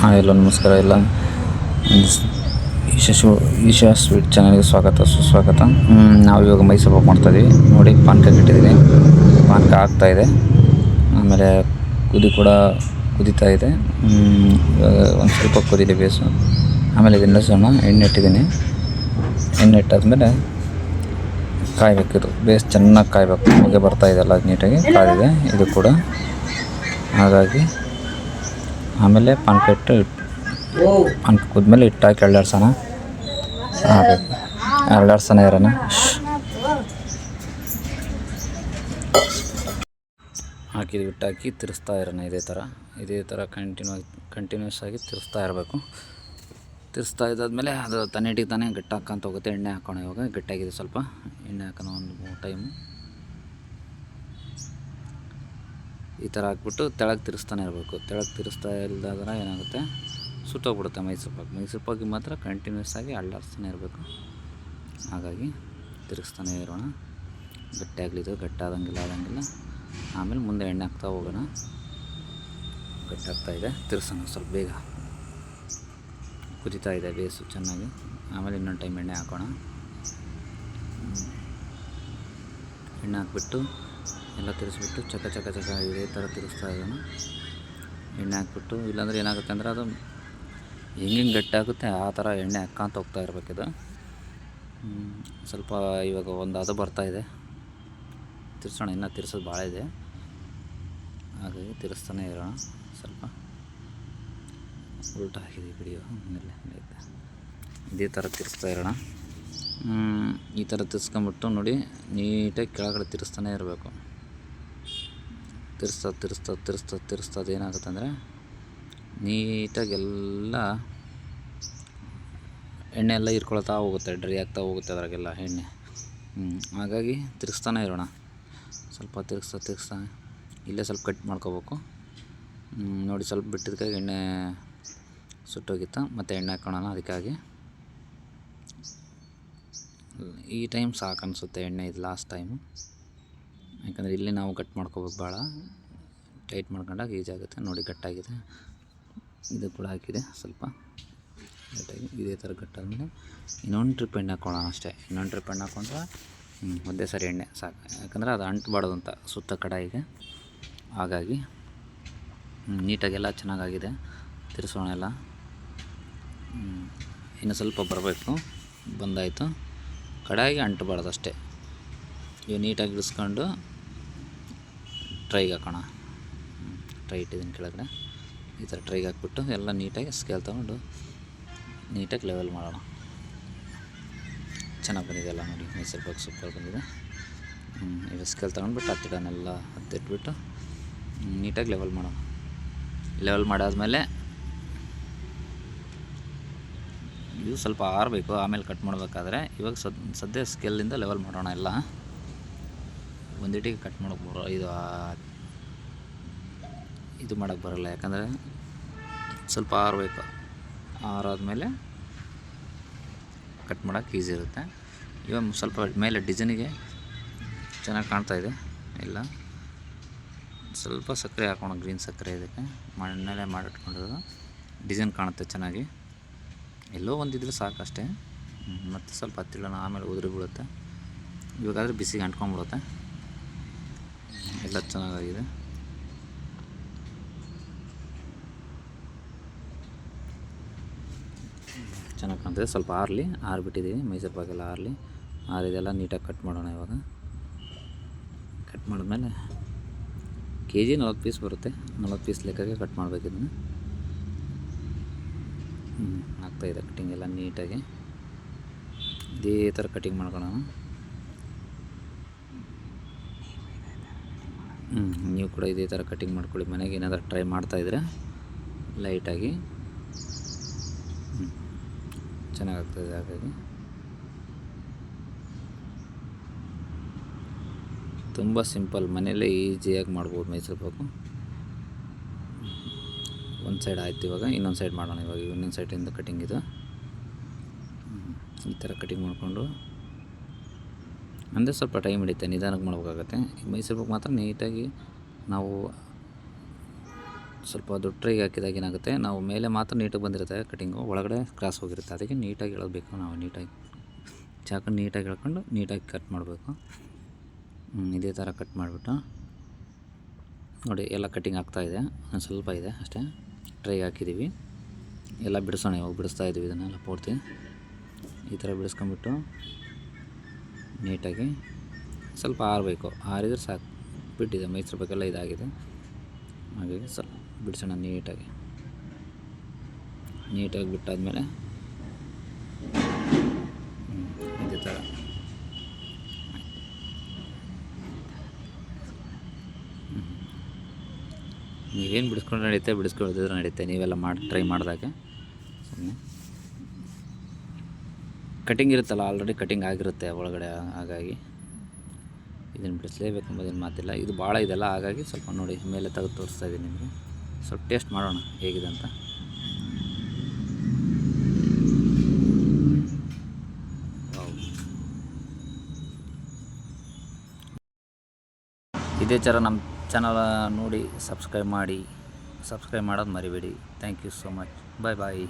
ಹಾಂ ಎಲ್ಲ ನಮಸ್ಕಾರ ಎಲ್ಲ ಈಶಾ ಸ್ವೀಟ್ ಚಾನಲ್ಗೆ ಸ್ವಾಗತ ಸುಸ್ವಾಗತ. ನಾವು ಇವಾಗ ಮೈಸೂರು ಪಾಕ್ ಮಾಡ್ತಾಯಿದ್ದೀವಿ. ನೋಡಿ ಪಾನಕ ಇಟ್ಟಿದ್ದೀನಿ, ಪಾನಕ ಆಗ್ತಾಯಿದೆ. ಆಮೇಲೆ ಕೂಡ ಕುದೀತಾ ಇದೆ. ಇವಾಗ ಒಂದು ಸ್ವಲ್ಪ ಕುದೀಲಿ ಬೇಸು. ಆಮೇಲೆ ಇದು ನಿಲ್ಲಿಸೋಣ. ಎಣ್ಣೆ ಇಟ್ಟಿದ್ದೀನಿ. ಎಣ್ಣೆ ಇಟ್ಟಾದ್ಮೇಲೆ ಕಾಯಬೇಕಿದು ಬೇಸ್ ಚೆನ್ನಾಗಿ ಕಾಯಬೇಕು. ಹೊಗೆ ಬರ್ತಾಯಿದೆ ಎಲ್ಲ ನೀಟಾಗಿ ಕಾದಿದೆ ಇದು ಕೂಡ. ಹಾಗಾಗಿ ಆಮೇಲೆ ಪಾನಕ ಕುದ್ಮೇಲೆ ಹಿಟ್ಟು ಹಾಕಿ ಎರಡಾಡ್ಸೋಣ. ಹಾಕಬೇಕು, ಎರಡಾಡ್ಸೋಣ ಇರೋಣ. ಹಾಕಿದ ಹಿಟ್ಟು ಹಾಕಿ ತಿರ್ಸ್ತಾ ಇರೋಣ. ಇದೇ ಥರ ಕಂಟಿನ್ಯೂಸ್ ಆಗಿ ತಿರ್ಸ್ತಾ ಇರಬೇಕು. ತಿರ್ಸ್ತಾ ಇದ್ದಾದಮೇಲೆ ಅದು ತನ್ನಿಟ್ಟಿಗೆ ತಾನೇ ಗಟ್ಟಿ ಹಾಕ್ಕೊಂತ ಹೋಗುತ್ತೆ. ಎಣ್ಣೆ ಹಾಕೋಣ. ಇವಾಗ ಗಟ್ಟಿಯಾಗಿದೆ, ಸ್ವಲ್ಪ ಎಣ್ಣೆ ಹಾಕೋಣ ಒಂದು ಟೈಮು. ಈ ಥರ ಹಾಕ್ಬಿಟ್ಟು ತೆಳಗೆ ತಿರ್ಸ್ತಾನೆ ಇರಬೇಕು. ತೆಳಗೆ ತಿರ್ಸ್ತಾ ಇಲ್ಲದಾದ್ರೆ ಏನಾಗುತ್ತೆ, ಸುಟ್ಟೋಗ್ಬಿಡುತ್ತೆ ಮೈಸೂರು ಪಾಕಿಗೆ ಮಾತ್ರ ಕಂಟಿನ್ಯೂಸ್ ಆಗಿ ಅಳ್ಳಾಡ್ಸ್ತಾನೆ ಇರಬೇಕು. ಹಾಗಾಗಿ ತಿರ್ಗಿಸ್ತಾನೆ ಇರೋಣ. ಗಟ್ಟಿಯಾಗಲಿದ್ದು ಗಟ್ಟಾದಂಗಿಲ್ಲ ಆಮೇಲೆ ಮುಂದೆ ಎಣ್ಣೆ ಹಾಕ್ತಾ ಹೋಗೋಣ. ಗಟ್ಟಾಗ್ತಾಯಿದೆ, ತಿರ್ಸೋಣ ಸ್ವಲ್ಪ ಬೇಗ. ಕುದೀತಾ ಇದೆ ಬೇಸು ಚೆನ್ನಾಗಿ. ಆಮೇಲೆ ಇನ್ನೊಂದು ಟೈಮ್ ಎಣ್ಣೆ ಹಾಕೋಣ. ಎಣ್ಣೆ ಹಾಕ್ಬಿಟ್ಟು ಎಲ್ಲ ತಿರ್ಸ್ಬಿಟ್ಟು ಚಕ ಇದೇ ಥರ ತಿರ್ಸ್ತಾ ಇರೋಣ. ಎಣ್ಣೆ ಹಾಕ್ಬಿಟ್ಟು, ಇಲ್ಲಾಂದರೆ ಏನಾಗುತ್ತೆ ಅಂದರೆ ಅದು ಹೆಂಗೆ ಗಟ್ಟಾಗುತ್ತೆ ಆ ಥರ ಎಣ್ಣೆ ಹಾಕ್ಕೊಂತ ಹೋಗ್ತಾ ಇರಬೇಕಿದು. ಸ್ವಲ್ಪ ಇವಾಗ ಒಂದು ಅದು ಬರ್ತಾಯಿದೆ. ತಿರ್ಸೋಣ, ಇನ್ನೂ ತಿರ್ಸೋದು ಭಾಳ ಇದೆ. ಹಾಗಾಗಿ ತಿರ್ಸ್ತಾನೆ ಇರೋಣ. ಸ್ವಲ್ಪ ಉಲ್ಟಾ ಹಾಕಿದ್ದೀವಿ ವಿಡಿಯೋ ಮೇಲೆ ಇದೇ ಥರ ತಿರ್ಸ್ತಾ ಇರೋಣ. ಈ ಥರ ತಿರ್ಸ್ಕೊಂಬಿಟ್ಟು ನೋಡಿ, ನೀಟಾಗಿ ಕೆಳಗಡೆ ತಿರ್ಸ್ತಾನೆ ಇರಬೇಕು. ತಿರ್ಸ್ತದ ಏನಾಗುತ್ತೆ ಅಂದರೆ ನೀಟಾಗಿ ಎಲ್ಲ ಎಣ್ಣೆ ಎಲ್ಲ ಹೀರ್ಕೊಳ್ತಾ ಹೋಗುತ್ತೆ, ಡ್ರೈ ಆಗ್ತಾ ಹೋಗುತ್ತೆ ಅದರಾಗೆಲ್ಲ ಎಣ್ಣೆ. ಹಾಗಾಗಿ ತಿರ್ಸ್ತಾನೆ ಇರೋಣ. ಸ್ವಲ್ಪ ತಿರ್ಸ್ತಾ ಇಲ್ಲೇ ಸ್ವಲ್ಪ ಕಟ್ ಮಾಡ್ಕೋಬೇಕು. ನೋಡಿ, ಸ್ವಲ್ಪ ಬಿಟ್ಟಿದ್ದಕ್ಕಾಗಿ ಎಣ್ಣೆ ಸುಟ್ಟೋಗಿತ್ತು. ಮತ್ತು ಎಣ್ಣೆ ಹಾಕ್ಕೊಳ್ಳೋಣ. ಅದಕ್ಕಾಗಿ ಈ ಟೈಮ್ ಸಾಕು ಅನಿಸುತ್ತೆ ಎಣ್ಣೆ, ಇದು ಲಾಸ್ಟ್ ಟೈಮು. ಯಾಕಂದರೆ ಇಲ್ಲಿ ನಾವು ಕಟ್ ಮಾಡ್ಕೋಬೇಕು, ಭಾಳ ಟೈಟ್ ಮಾಡ್ಕೊಂಡಾಗ ಈಜಾಗುತ್ತೆ. ನೋಡಿ ಗಟ್ಟಾಗಿದೆ. ಇದು ಕೂಡ ಹಾಕಿದೆ ಸ್ವಲ್ಪ ಗಟ್ಟಾಗಿ. ಇದೇ ಥರ ಗಟ್ಟಾದಮೇಲೆ ಇನ್ನೊಂದು ಟ್ರಿಪ್ ಎಣ್ಣೆ ಹಾಕ್ಕೊಳ್ಳೋಣ ಅಷ್ಟೇ. ಇನ್ನೊಂದು ಟ್ರಿಪ್ ಎಣ್ಣೆ ಹಾಕ್ಕೊಂಡ್ರೆ ಒಂದೇ ಸರಿ ಎಣ್ಣೆ ಸಾಕು. ಯಾಕಂದರೆ ಅದು ಅಂಟಬಾರ್ದು ಅಂತ ಸುತ್ತ ಕಡಾಯಿಗೆ. ಹಾಗಾಗಿ ನೀಟಾಗೆಲ್ಲ ಚೆನ್ನಾಗಾಗಿದೆ. ತಿರ್ಸೋಣ ಎಲ್ಲ. ಇನ್ನು ಸ್ವಲ್ಪ ಬರಬೇಕು, ಬಂದಾಯಿತು. ಕಡಾಯಿಗೆ ಅಂಟಬಾರ್ದು ಅಷ್ಟೇ. ಇವು ನೀಟಾಗಿ ಇಳಿಸ್ಕೊಂಡು ಟ್ರೈಗೆ ಹಾಕೋಣ. ಟ್ರೈ ಇಟ್ಟಿದ್ದೀನಿ ಕೆಳಗಡೆ. ಈ ಥರ ಟ್ರೈಗೆ ಹಾಕ್ಬಿಟ್ಟು ಎಲ್ಲ ನೀಟಾಗಿ ಸ್ಕೇಲ್ ತೊಗೊಂಡು ನೀಟಾಗಿ ಲೆವೆಲ್ ಮಾಡೋಣ. ಚೆನ್ನಾಗಿ ಬಂದಿದೆ ಎಲ್ಲ ನೋಡಿ, ಮೈಸೂರು ಪಾಕ್ ಸೂಪರ್ ಬಂದಿದೆ. ಈಗ ಸ್ಕೇಲ್ ತೊಗೊಂಡ್ಬಿಟ್ಟು ಹತ್ತಿಡನೆಲ್ಲ ಹತ್ತಿಟ್ಬಿಟ್ಟು ನೀಟಾಗಿ ಲೆವೆಲ್ ಮಾಡೋಣ. ಲೆವೆಲ್ ಮಾಡಾದ್ಮೇಲೆ ಇದು ಸ್ವಲ್ಪ ಆರಬೇಕು, ಆಮೇಲೆ ಕಟ್ ಮಾಡಬೇಕಾದ್ರೆ. ಇವಾಗ ಸದ್ಯ ಸ್ಕೇಲಿಂದ ಲೆವೆಲ್ ಮಾಡೋಣ ಎಲ್ಲ. ಒಂದಿಟ್ಟಿಗೆ ಕಟ್ ಮಾಡೋಕ್ಕೆ ಇದು ಮಾಡೋಕ್ಕೆ ಬರೋಲ್ಲ, ಯಾಕಂದರೆ ಸ್ವಲ್ಪ ಆರಬೇಕು. ಆರಾದಮೇಲೆ ಕಟ್ ಮಾಡೋಕ್ಕೆ ಈಸಿ ಇರುತ್ತೆ. ಇವಾಗ ಸ್ವಲ್ಪ ಮೇಲೆ ಡಿಸೈನಿಗೆ ಚೆನ್ನಾಗಿ ಕಾಣ್ತಾಯಿದೆ ಎಲ್ಲ. ಸ್ವಲ್ಪ ಸಕ್ಕರೆ ಹಾಕೋಣ, ಗ್ರೀನ್ ಸಕ್ಕರೆ. ಇದಕ್ಕೆ ಮಣ್ಣಲ್ಲೇ ಮಾಡಿಟ್ಕೊಂಡಿರೋದು, ಡಿಸೈನ್ ಕಾಣುತ್ತೆ ಚೆನ್ನಾಗಿ. ಎಲ್ಲೋ ಒಂದಿದ್ರೆ ಸಾಕಷ್ಟೇ. ಮತ್ತು ಸ್ವಲ್ಪ ಹತ್ತಿಡೋಣ, ಆಮೇಲೆ ಉದುರಿ ಬೀಳುತ್ತೆ. ಇವಾಗಾದರೆ ಬಿಸಿಗೆ ಅಂಟ್ಕೊಂಡ್ಬಿಡುತ್ತೆ. ಎಲ್ಲ ಚೆನ್ನಾಗಾಗಿದೆ. ಚೆನ್ನಾಗಿ ಕಾಣ್ತದೆ. ಸ್ವಲ್ಪ ಆರಿಬಿಟ್ಟಿದ್ದೀವಿ. ಮೈಸೂರು ಪಾಕೆಲ್ಲ ಆರಿದೆಲ್ಲ ನೀಟಾಗಿ ಕಟ್ ಮಾಡೋಣ. ಇವಾಗ ಕಟ್ ಮಾಡಿದ್ಮೇಲೆ KG 40 ಪೀಸ್ ಬರುತ್ತೆ. 40 ಪೀಸ್ ಲೆಕ್ಕಕ್ಕೆ ಕಟ್ ಮಾಡಬೇಕು ಇದನ್ನು. ಆಗ್ತಾಯಿದೆ ಕಟ್ಟಿಂಗ್ ಎಲ್ಲ ನೀಟಾಗಿ. ಇದೇ ಥರ ಕಟಿಂಗ್ ಮಾಡ್ಕೊಳ್ಳೋಣ. ನೀವು ಕೂಡ ಇದೇ ಥರ ಕಟಿಂಗ್ ಮಾಡ್ಕೊಳ್ಳಿ. ಮನೆಗೆ ಏನಾದರೂ ಟ್ರೈ ಮಾಡ್ತಾಯಿದ್ರೆ ಲೈಟಾಗಿ ಚೆನ್ನಾಗಾಗ್ತದೆ. ಹಾಗಾಗಿ ತುಂಬ ಸಿಂಪಲ್, ಮನೆಯಲ್ಲೇ ಈಸಿಯಾಗಿ ಮಾಡ್ಬೋದು ಮೈಸೂರು ಪಾಕು. ಒಂದು ಸೈಡ್ ಆಯ್ತು. ಇವಾಗ ಇನ್ನೊಂದು ಸೈಡ್ ಮಾಡೋಣ. ಇವಾಗ ಇನ್ನೊಂದು ಸೈಡಿಂದ ಕಟಿಂಗ್ ಇದು ಈ ಥರ ಕಟಿಂಗ್ ಮಾಡಿಕೊಂಡು, ಅಂದರೆ ಸ್ವಲ್ಪ ಟೈಮ್ ಹಿಡಿಯುತ್ತೆ, ನಿಧಾನಕ್ಕೆ ಮಾಡ್ಬೇಕಾಗತ್ತೆ. ಮೈಸೂರು ಪಾಕ್ ಮಾತ್ರ ನೀಟಾಗಿ ನಾವು ಸ್ವಲ್ಪ ದೊಡ್ಡ ಟ್ರೈಗೆ ಹಾಕಿದಾಗ ಏನಾಗುತ್ತೆ, ನಾವು ಮೇಲೆ ಮಾತ್ರ ನೀಟಾಗಿ ಬಂದಿರುತ್ತೆ ಕಟಿಂಗು, ಒಳಗಡೆ ಕ್ರಾಸ್ ಹೋಗಿರುತ್ತೆ. ಅದಕ್ಕೆ ನೀಟಾಗಿ ಎಳಬೇಕು, ನಾವು ನೀಟಾಗಿ ಚಾಕು ನೀಟಾಗಿ ಎಳ್ಕೊಂಡು ನೀಟಾಗಿ ಕಟ್ ಮಾಡಬೇಕು. ಇದೇ ಥರ ಕಟ್ ಮಾಡಿಬಿಟ್ಟು ನೋಡಿ ಎಲ್ಲ ಕಟ್ಟಿಂಗ್ ಆಗ್ತಾಯಿದೆ. ಒಂದು ಸ್ವಲ್ಪ ಇದೆ ಅಷ್ಟೇ, ಟ್ರೈಗೆ ಹಾಕಿದ್ದೀವಿ. ಎಲ್ಲ ಬಿಡಿಸೋಣ, ಇವಾಗ ಬಿಡಿಸ್ತಾ ಇದ್ದೀವಿ ಇದನ್ನೆಲ್ಲ ಪೂರ್ತಿ. ಈ ಥರ ಬಿಡಿಸ್ಕೊಂಬಿಟ್ಟು ನೀಟಾಗಿ ಸ್ವಲ್ಪ ಆರಬೇಕು, ಆರಿದ್ರೆ ಸಾಕು. ಬಿಟ್ಟಿದೆ ಮೈಸೂರು ಬೇಕೆಲ್ಲ ಇದಾಗಿದೆ, ಹಾಗಾಗಿ ಸ್ವಲ್ಪ ಬಿಡಿಸೋಣ ನೀಟಾಗಿ ಬಿಟ್ಟಾದಮೇಲೆ ಇದೇ ಥರ ನೀವೇನು ಬಿಡಿಸ್ಕೊಂಡು ನಡೀತೆ, ಬಿಡಿಸ್ಕೊಳ್ಳೋದಿದ್ರೆ ನಡೀತೆ. ನೀವೆಲ್ಲ ಟ್ರೈ ಮಾಡಿದಾಗ ಸುಮ್ಮನೆ ಕಟಿಂಗ್ ಇರುತ್ತಲ್ಲ, ಆಲ್ರೆಡಿ ಕಟಿಂಗ್ ಆಗಿರುತ್ತೆ ಒಳಗಡೆ, ಹಾಗಾಗಿ ಇದನ್ನು ಬಿಡಿಸ್ಲೇಬೇಕು ಎಂಬುದೇನು ಮಾತಿಲ್ಲ. ಇದು ಭಾಳ ಇದೆಲ್ಲ, ಹಾಗಾಗಿ ಸ್ವಲ್ಪ ನೋಡಿ ಮೇಲೆ ತೆಗೆದು ತೋರಿಸ್ತಾ ಇದ್ದೀನಿ ನಿಮಗೆ. ಸ್ವಲ್ಪ ಟೇಸ್ಟ್ ಮಾಡೋಣ ಹೇಗಿದೆ ಅಂತ. ಇದೇ ಥರ ನಮ್ಮ ಚಾನಲ್ ನೋಡಿ ಸಬ್ಸ್ಕ್ರೈಬ್ ಮಾಡೋದು ಮರಿಬೇಡಿ. Thank you so much. Bye bye.